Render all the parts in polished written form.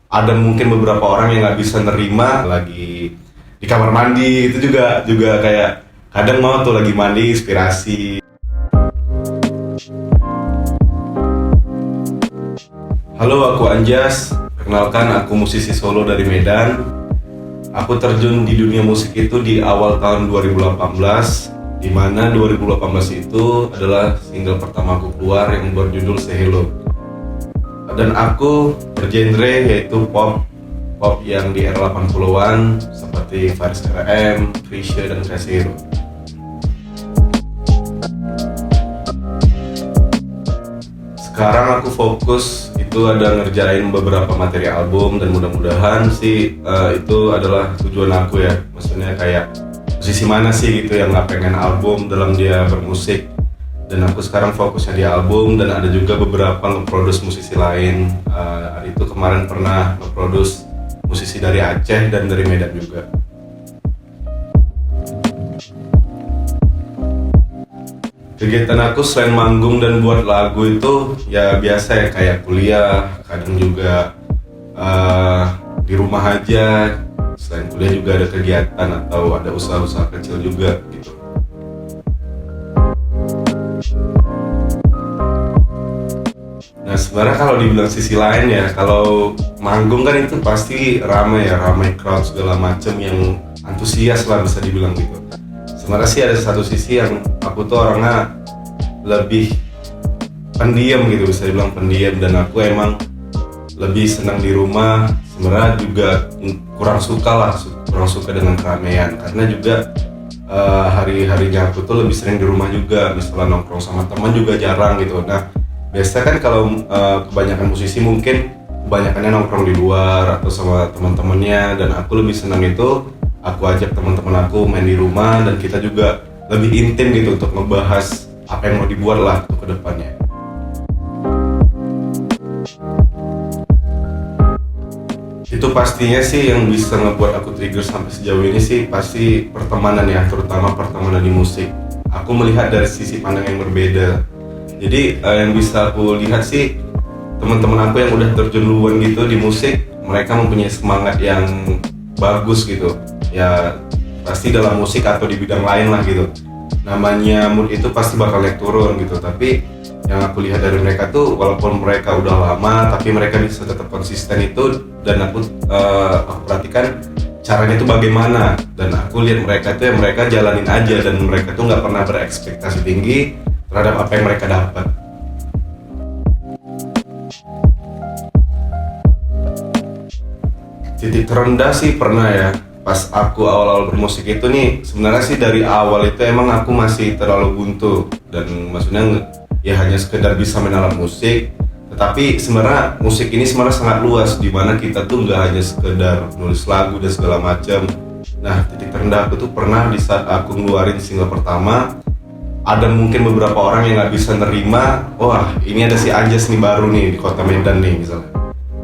ada mungkin beberapa orang yang nggak bisa nerima lagi di kamar mandi, itu juga kayak kadang mau tuh lagi mandi inspirasi. Halo, aku Anjas. Perkenalkan, aku musisi solo dari Medan. Aku terjun di dunia musik itu di awal tahun 2018, di mana 2018 itu adalah single pertama aku keluar yang berjudul Say Hello. Dan aku bergenre yaitu pop yang di era 80-an seperti Faris RM, Krisya, dan Crazy Hero. Sekarang aku fokus itu ada ngerjain beberapa materi album, dan mudah-mudahan sih itu adalah tujuan aku ya. Maksudnya kayak posisi mana sih gitu yang nggak pengen album dalam dia bermusik. Dan aku sekarang fokusnya di album, dan ada juga beberapa nge-produce musisi lain. Hari itu kemarin pernah nge-produce musisi dari Aceh dan dari Medan juga. Kegiatan aku selain manggung dan buat lagu itu ya biasa ya, kayak kuliah, kadang juga di rumah aja. Selain kuliah juga ada kegiatan atau ada usaha-usaha kecil juga gitu. Nah sebenarnya kalau dibilang sisi lain ya, kalau manggung kan itu pasti ramai crowd segala macem yang antusias lah bisa dibilang gitu. Sebenarnya sih ada satu sisi yang aku tuh orangnya lebih pendiam gitu, bisa dibilang pendiam, dan aku emang lebih senang di rumah. Sebenarnya juga kurang suka dengan keramaian, karena juga hari-harinya aku tuh lebih sering di rumah juga, misalnya nongkrong sama teman juga jarang gitu. Nah biasa kan kalau kebanyakan musisi mungkin kebanyakannya nongkrong di luar atau sama teman-temannya, dan aku lebih senang itu aku ajak teman-teman aku main di rumah, dan kita juga lebih intim gitu untuk ngebahas apa yang mau dibuat lah untuk kedepannya. Itu pastinya sih yang bisa ngebuat aku trigger sampai sejauh ini sih pasti pertemanan ya, terutama pertemanan di musik. Aku melihat dari sisi pandang yang berbeda. Jadi yang bisa aku lihat sih teman-teman aku yang udah terjun duluan gitu di musik, mereka mempunyai semangat yang bagus gitu. Ya pasti dalam musik atau di bidang lain lah gitu. Namanya mood itu pasti bakal naik turun gitu, tapi yang aku lihat dari mereka tuh walaupun mereka udah lama tapi mereka bisa tetap konsisten itu, dan aku perhatikan caranya itu bagaimana, dan aku lihat mereka tuh mereka jalanin aja, dan mereka tuh nggak pernah berekspektasi tinggi terhadap apa yang mereka dapat. Titik terendah sih pernah ya, pas aku awal-awal bermusik itu nih. Sebenarnya sih dari awal itu emang aku masih terlalu buntu, dan maksudnya ya hanya sekedar bisa main alat musik. Tetapi sebenarnya musik ini sebenarnya sangat luas, dimana kita tuh nggak hanya sekedar nulis lagu dan segala macam. Nah titik terendah aku tuh pernah di saat aku ngeluarin single pertama. Ada mungkin beberapa orang yang nggak bisa nerima, wah ini ada si Anjas nih baru nih di kota Medan nih misalnya.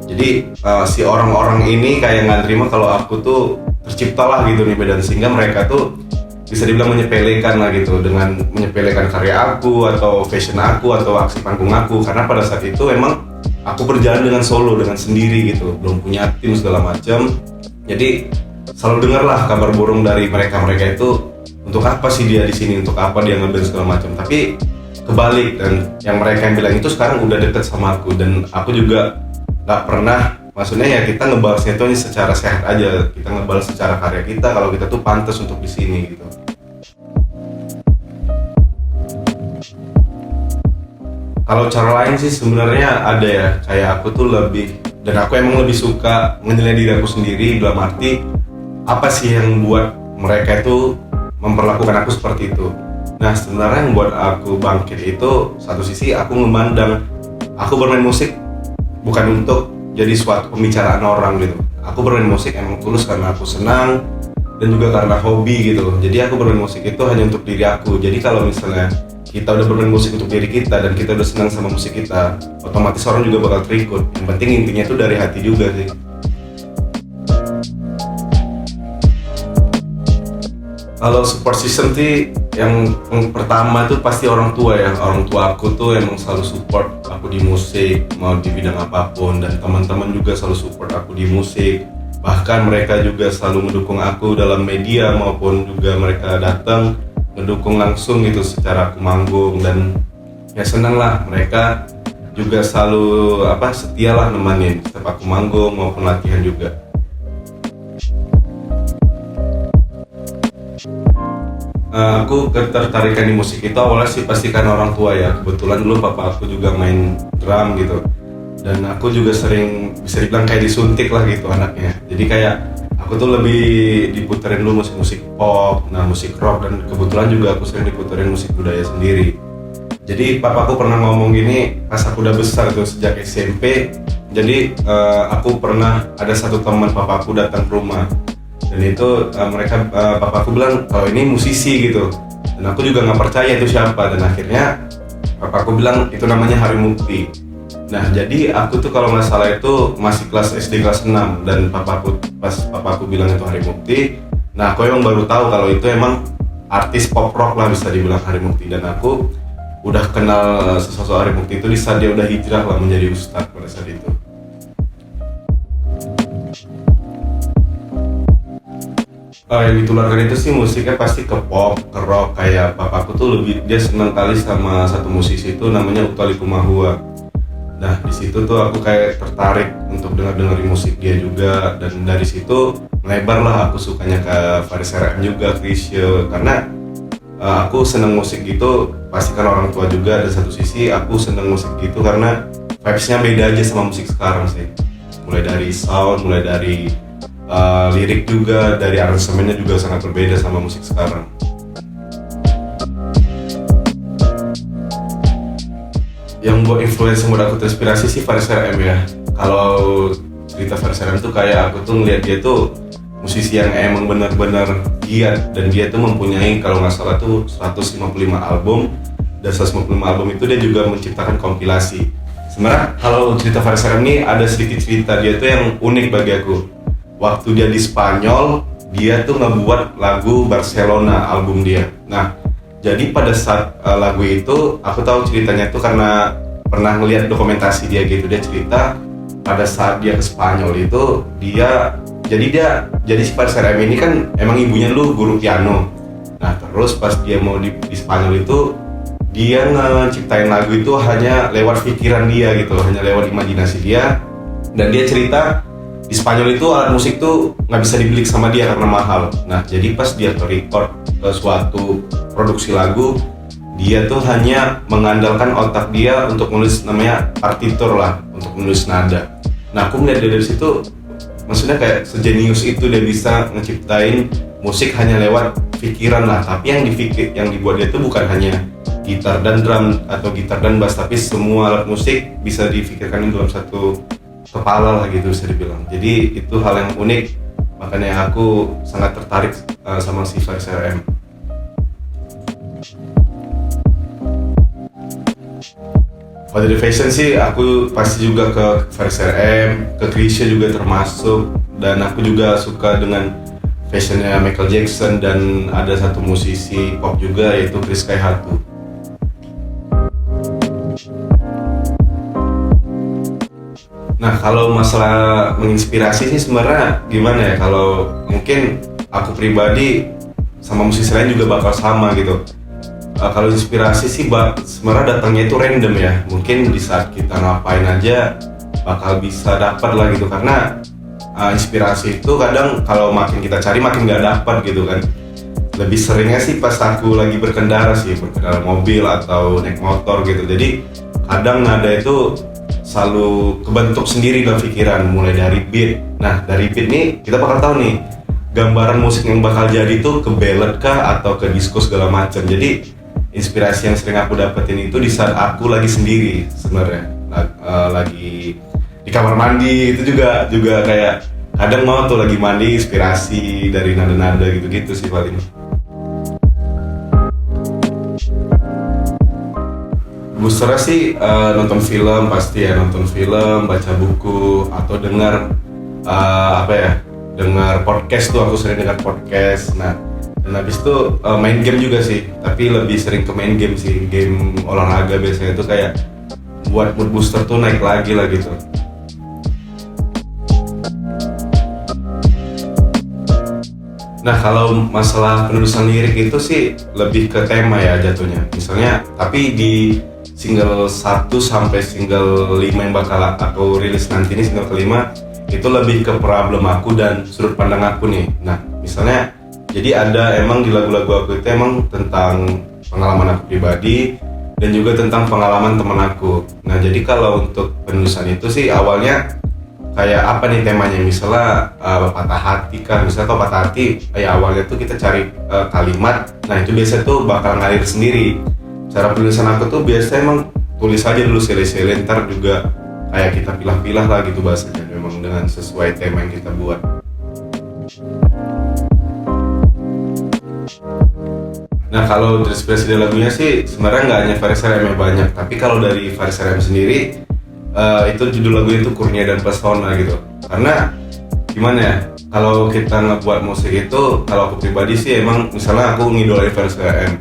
Jadi si orang-orang ini kayak nggak terima kalau aku tuh tercipta lah gitu di Medan, sehingga mereka tuh bisa dibilang menyepelekan lah gitu, dengan menyepelekan karya aku atau fashion aku atau aksi panggung aku, karena pada saat itu emang aku berjalan dengan solo, dengan sendiri gitu, belum punya tim segala macam. Jadi selalu dengar lah kabar burung dari mereka itu, untuk apa sih dia di sini, untuk apa dia ngeband segala macam. Tapi kebalik, dan yang mereka yang bilang itu sekarang udah deket sama aku, dan aku juga nggak pernah, maksudnya ya kita ngebalasnya itu secara sehat aja, kita ngebalas secara karya kita kalau kita tuh pantas untuk di sini gitu. Kalau cara lain sih sebenarnya ada ya, kayak aku tuh lebih, dan aku emang lebih suka menilai diri aku sendiri, dalam arti apa sih yang buat mereka itu memperlakukan aku seperti itu. Nah sebenarnya yang buat aku bangkit itu, satu sisi aku memandang aku bermain musik bukan untuk jadi suatu pembicaraan orang gitu. Aku bermain musik emang tulus karena aku senang, dan juga karena hobi gitu. Jadi aku bermain musik itu hanya untuk diri aku. Jadi kalau misalnya kita udah bermain musik untuk diri kita dan kita udah senang sama musik kita, otomatis orang juga bakal terikut. Yang penting intinya itu dari hati juga sih. Kalau support system sih yang pertama tuh pasti orang tua ya. Orang tua aku tuh emang selalu support aku di musik, mau di bidang apapun, dan teman-teman juga selalu support aku di musik. Bahkan mereka juga selalu mendukung aku dalam media, maupun juga mereka datang mendukung langsung gitu secara aku manggung. Dan ya senang lah, mereka juga selalu setia lah nemenin setiap aku manggung maupun latihan juga. Aku ketertarikan di musik itu awalnya sih pasti karena orang tua ya. Kebetulan dulu papa aku juga main drum gitu, dan aku juga sering bisa dibilang kayak disuntik lah gitu anaknya. Jadi kayak aku tuh lebih diputerin dulu musik-musik pop, musik rock, dan kebetulan juga aku sering diputerin musik budaya sendiri. Jadi papaku pernah ngomong gini pas aku udah besar tuh, sejak SMP. Jadi aku pernah ada satu teman papaku datang ke rumah, dan itu papaku bilang kalau ini musisi gitu, dan aku juga nggak percaya itu siapa. Dan akhirnya papaku bilang itu namanya Hari Mukti. Nah jadi aku tuh kalau nggak salah itu masih kelas SD kelas 6, dan pas papaku bilang itu Hari Mukti, nah aku emang baru tahu kalau itu emang artis pop rock lah bisa dibilang Hari Mukti. Dan aku udah kenal sosok Hari Mukti itu di saat dia udah hijrah lah menjadi ustadz pada saat itu. Yang ditularkan itu sih musiknya pasti ke pop, ke rock. Kayak papaku tuh dia senang kali sama satu musisi itu namanya Utha Likumahua. Nah di situ tuh aku kayak tertarik untuk dengerin musik dia juga, dan dari situ melebar lah aku sukanya ke Faris RM juga, Chrisye, karena aku seneng musik gitu pasti kan orang tua juga. Dan satu sisi aku seneng musik gitu karena vibes-nya beda aja sama musik sekarang sih, mulai dari sound, mulai dari lirik juga, dari aransemennya juga sangat berbeda sama musik sekarang. Yang buat influence buat aku terinspirasi sih Faris RM ya. Kalau cerita Faris RM tuh kayak aku tuh ngeliat dia tuh musisi yang emang benar-benar giat, dan dia tuh mempunyai kalau nggak salah tuh 155 album, dan 155 album itu dia juga menciptakan kompilasi. Sebenarnya kalau cerita Faris RM ini ada sedikit cerita dia tuh yang unik bagi aku. Waktu dia di Spanyol, dia tuh ngebuat lagu Barcelona, album dia. Nah, jadi pada saat lagu itu, aku tahu ceritanya tuh karena pernah ngeliat dokumentasi dia gitu. Dia cerita pada saat dia ke Spanyol itu, jadi si Faris RM ini kan emang ibunya dulu guru piano. Nah, terus pas dia mau di Spanyol itu, dia ngeciptain lagu itu hanya lewat pikiran dia gitu, hanya lewat imajinasi dia. Dan dia cerita di Spanyol itu alat musik tuh nggak bisa dibeli sama dia karena mahal. Nah jadi pas dia record suatu produksi lagu, dia tuh hanya mengandalkan otak dia untuk menulis, namanya partitur lah, untuk menulis nada. Nah aku melihat dari situ, maksudnya kayak sejenius itu dia bisa ngeciptain musik hanya lewat pikiran lah. Tapi yang dibuat dia tuh bukan hanya gitar dan drum atau gitar dan bass, tapi semua alat musik bisa difikirkan dalam satu kepala lah gitu bisa dibilang. Jadi itu hal yang unik, makanya aku sangat tertarik sama si Faris RM. Pada di fashion sih aku pasti juga ke Faris RM, ke Chrisye juga termasuk, dan aku juga suka dengan fashionnya Michael Jackson, dan ada satu musisi pop juga yaitu Chris Kaihatu. Nah kalau masalah menginspirasi sih sebenarnya gimana ya, kalau mungkin aku pribadi sama musisi lain juga bakal sama gitu. Kalau inspirasi sih sebenarnya datangnya itu random ya, mungkin di saat kita ngapain aja bakal bisa dapat lah gitu. Karena inspirasi itu kadang kalau makin kita cari makin gak dapat gitu kan. Lebih seringnya sih pas aku lagi berkendara mobil atau naik motor gitu. Jadi kadang nada itu selalu kebentuk sendiri dalam pikiran, mulai dari beat. Nah dari beat nih kita bakal tahu nih gambaran musik yang bakal jadi tuh ke ballad kah atau ke disco segala macam. Jadi inspirasi yang sering aku dapetin itu di saat aku lagi sendiri sebenarnya, lagi di kamar mandi itu juga kayak kadang mau tuh lagi mandi inspirasi dari nada-nada gitu sih paling. Boosternya sih nonton film pasti ya, nonton film, baca buku, atau dengar dengar podcast tuh, aku sering dengar podcast. Nah dan habis itu main game juga sih, tapi lebih sering ke main game sih, game olahraga biasanya itu kayak buat mood booster tuh naik lagi lah gitu. Nah kalau masalah penulisan lirik itu sih lebih ke tema ya jatuhnya. Misalnya, tapi di single 1 sampai single 5 yang bakal aku rilis nanti ini, single kelima, itu lebih ke problem aku dan sudut pandang aku nih. Nah misalnya, jadi ada emang di lagu-lagu aku itu emang tentang pengalaman aku pribadi dan juga tentang pengalaman teman aku. Nah jadi kalau untuk penulisan itu sih awalnya kayak apa nih temanya, misalnya patah hati kan, misalnya kalau patah hati ya awalnya tuh kita cari kalimat, nah itu biasanya tuh bakal ngalir sendiri. Cara penulisan aku tuh biasanya emang tulis aja dulu sele-sele, ntar juga kayak kita pilah-pilah lah gitu bahasanya, memang dengan sesuai tema yang kita buat. Nah kalau inspirasi dari lagunya sih sebenarnya nggak hanya Faris RM banyak, tapi kalau dari Faris RM sendiri itu judul lagunya itu Kurnia dan Pesona gitu. Karena gimana ya, kalau kita ngebuat musik itu, kalau aku pribadi sih emang misalnya aku ngidolain Faris RM,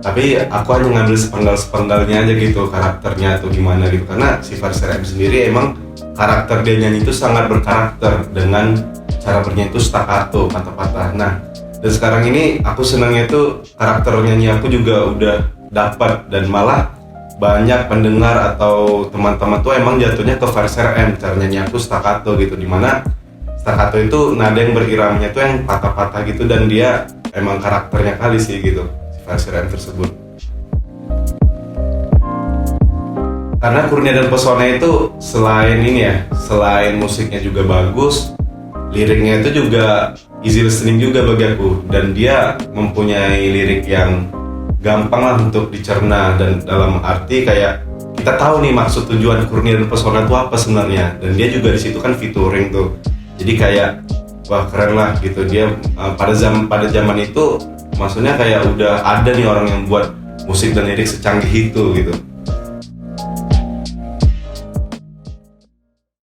tapi aku hanya ngambil sepenggal-sepenggalnya aja gitu, karakternya atau gimana gitu. Karena si Faris RM sendiri emang karakter dia nyanyi itu sangat berkarakter, dengan cara bernyanyi itu staccato, patah-patah. Nah dan sekarang ini aku senangnya tuh karakter nyanyi aku juga udah dapat, dan malah banyak pendengar atau teman-teman tuh emang jatuhnya ke Faris RM, cara nyanyi aku staccato gitu, dimana staccato itu nada yang beriramnya tuh yang patah-patah gitu, dan dia emang karakternya kali sih gitu si Faris RM tersebut. Karena Kurnia dan Pesona itu selain ini ya, selain musiknya juga bagus, liriknya itu juga easy listening juga bagi aku, dan dia mempunyai lirik yang gampang lah untuk dicerna, dan dalam arti kayak kita tahu nih maksud tujuan Kurnia dan Pesona itu apa sebenarnya, dan dia juga di situ kan featuring tuh, jadi kayak wah keren lah gitu dia. Pada zaman itu maksudnya kayak udah ada nih orang yang buat musik dan lirik secanggih itu gitu.